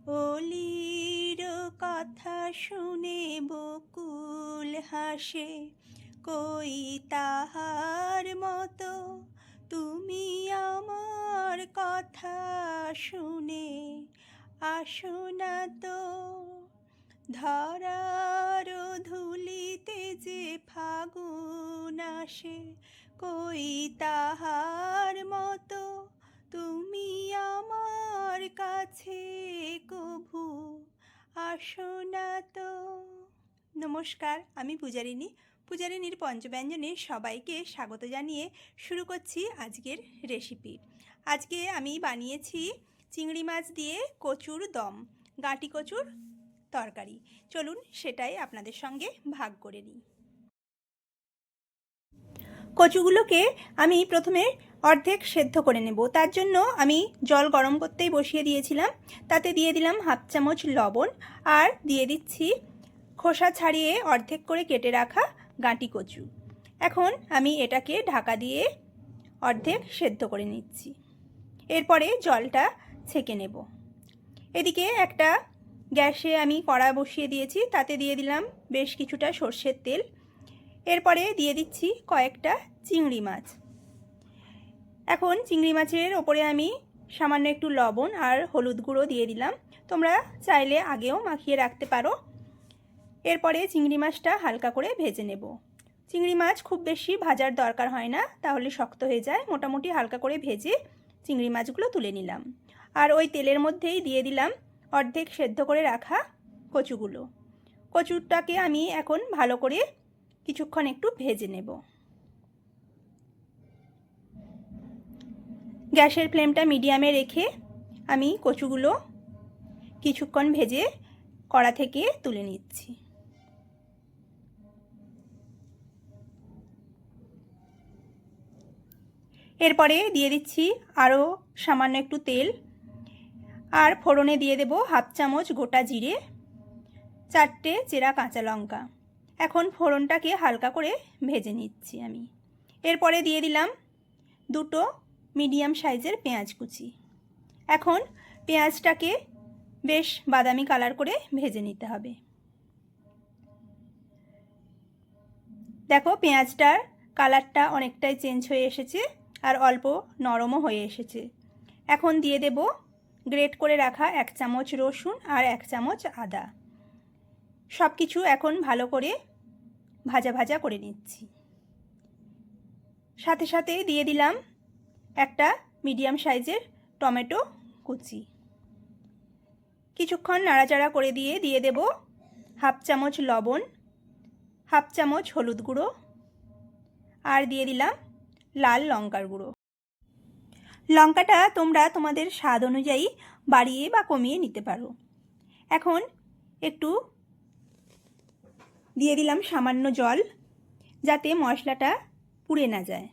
অলির কথা শুনে বকুল হাসে, কই তাহার মতো তুমি আমার কথা শুনে আসো না তো। ধরার ধুলিতে যে ফাগুন আসে, কই তাহার মতো তুমি আমার কাছে কভু আসো না তো। নমস্কার, আমি পূজারিনীর পঞ্চব্যঞ্জনে সবাইকে স্বাগত জানিয়ে শুরু করছি আজকের রেসিপি। আজকে আমি বানিয়েছি চিংড়ি মাছ দিয়ে কচুর দম, গাঁটি কচুর তরকারি। চলুন সেটাই আপনাদের সঙ্গে ভাগ করে নিই। কচুগুলোকে আমি প্রথমে অর্ধেক সেদ্ধ করে নেব। তার জন্য আমি জল গরম করতেই বসিয়ে দিয়েছিলাম। তাতে দিয়ে দিলাম হাফ চামচ লবণ, আর দিয়ে দিচ্ছি খোসা ছাড়িয়ে অর্ধেক করে কেটে রাখা গাঁটি কচু। এখন আমি এটাকে ঢাকা দিয়ে অর্ধেক সেদ্ধ করে নিচ্ছি। এরপরে জলটা ছেঁকে নেব। এদিকে একটা গ্যাসে আমি কড়া বসিয়ে দিয়েছি, তাতে দিয়ে দিলাম বেশ কিছুটা সর্ষের তেল। এরপরে দিয়ে দিচ্ছি কয়েকটা চিংড়ি মাছ। এখন চিংড়ি মাছের ওপরে আমি সামান্য একটু লবণ আর হলুদ গুঁড়ো দিয়ে দিলাম। তোমরা চাইলে আগেও মাখিয়ে রাখতে পারো। এরপরে চিংড়ি মাছটা হালকা করে ভেজে নেব। চিংড়ি মাছ খুব বেশি ভাজার দরকার হয় না, তাহলে শক্ত হয়ে যায়। মোটামুটি হালকা করে ভেজে চিংড়ি মাছগুলো তুলে নিলাম। আর ওই তেলের মধ্যেই দিয়ে দিলাম অর্ধেক সেদ্ধ করে রাখা কচুগুলো। কচুটাকে আমি এখন ভালো করে কিছুক্ষণ একটু ভেজে নেব। গ্যাসের ফ্লেমটা মিডিয়ামে রেখে আমি কচুগুলো কিছুক্ষণ ভেজে কড়া থেকে তুলে নিচ্ছি। এরপরে দিয়ে দিচ্ছি আরও সামান্য একটু তেল, আর ফোড়নে দিয়ে দেব হাফ চামচ গোটা জিরে, 4টে চেরা কাঁচা লঙ্কা। এখন ফোড়নটাকে হালকা করে ভেজে নিচ্ছি আমি। এরপরে দিয়ে দিলাম 2টো মিডিয়াম সাইজের পেঁয়াজ কুচি। এখন পেঁয়াজটাকে বেশ বাদামি কালার করে ভেজে নিতে হবে। দেখো পেঁয়াজটার কালারটা অনেকটাই চেঞ্জ হয়ে এসেছে, আর অল্প নরমও হয়ে এসেছে। এখন দিয়ে দেব গ্রেট করে রাখা 1 চামচ রসুন আর 1 চামচ আদা। সব কিছু এখন ভালো করে ভাজা ভাজা করে নিচ্ছি। সাথে সাথে দিয়ে দিলাম একটা মিডিয়াম সাইজের টমেটো কুচি। কিছুক্ষণ নাড়াচাড়া করে দিয়ে দেব হাফ চামচ লবণ, হাফ চামচ হলুদ গুঁড়ো, আর দিয়ে দিলাম লাল লঙ্কার গুঁড়ো। লঙ্কাটা তোমরা তোমাদের স্বাদ অনুযায়ী বাড়িয়ে বা কমিয়ে নিতে পারো। এখন একটু দিয়ে দিলাম সামান্য জল, যাতে মশলাটা পুড়ে না যায়।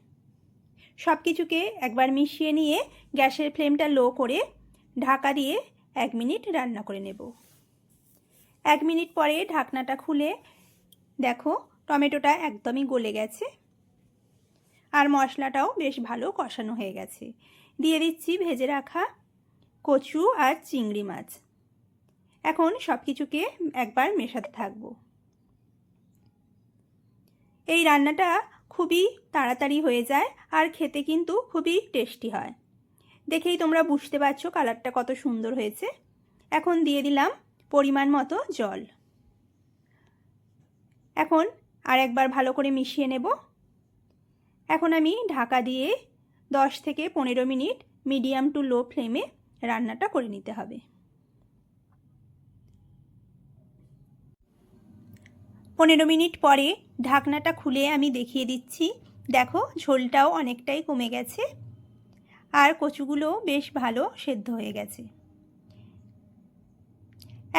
সব কিছুকে একবার মিশিয়ে নিয়ে গ্যাসের ফ্লেমটা লো করে ঢাকা দিয়ে 1 মিনিট রান্না করে নেব। 1 মিনিট পরে ঢাকনাটা খুলে দেখো টমেটোটা একদমই গলে গেছে, আর মশলাটাও বেশ ভালো কষানো হয়ে গেছে। দিয়ে দিচ্ছি ভেজে রাখা কচু আর চিংড়ি মাছ। এখন সব কিছুকে একবার মেশাতে থাকবো। এই রান্নাটা খুবই তাড়াতাড়ি হয়ে যায়, আর খেতে কিন্তু খুবই টেস্টি হয়। দেখেই তোমরা বুঝতে পারছো কালারটা কত সুন্দর হয়েছে। এখন দিয়ে দিলাম পরিমাণ মতো জল। এখন আর একবার ভালো করে মিশিয়ে নেব। এখন আমি ঢাকা দিয়ে 10 থেকে 15 মিনিট মিডিয়াম টু লো ফ্লেমে রান্নাটা করে নিতে হবে। 15 মিনিট পরে ঢাকনাটা খুলে আমি দেখিয়ে দিচ্ছি। দেখো ঝোলটাও অনেকটাই কমে গেছে, আর কচুগুলো বেশ ভালো সেদ্ধ হয়ে গেছে।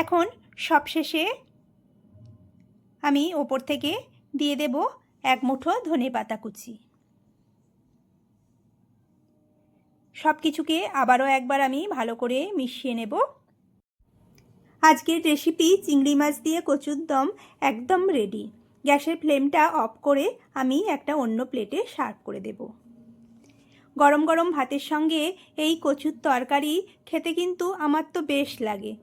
এখন সবশেষে আমি ওপর থেকে দিয়ে দেব 1 মুঠো ধনেপাতা কুচি। সব কিছুকে আবারও একবার আমি ভালো করে মিশিয়ে নেব। আজকের রেসিপি চিংড়ি মাছ দিয়ে কচুর দম একদম রেডি। গ্যাসের ফ্লেমটা অফ করে আমি একটা অন্য প্লেটে সার্ভ করে দেব। গরম গরম ভাতের সঙ্গে এই কচুর তরকারি খেতে কিন্তু আমার তো বেশ লাগে।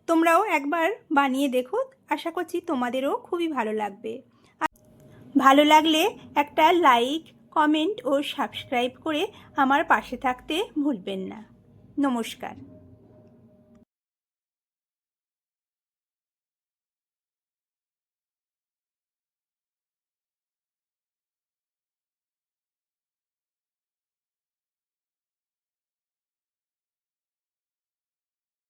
তোমরাও একবার বানিয়ে দেখো, আশা করছি তোমাদেরও খুবই ভালো লাগবে। ভালো লাগলে একটা লাইক, কমেন্ট ও সাবস্ক্রাইব করে আমার পাশে থাকতে ভুলবেন না। নমস্কার।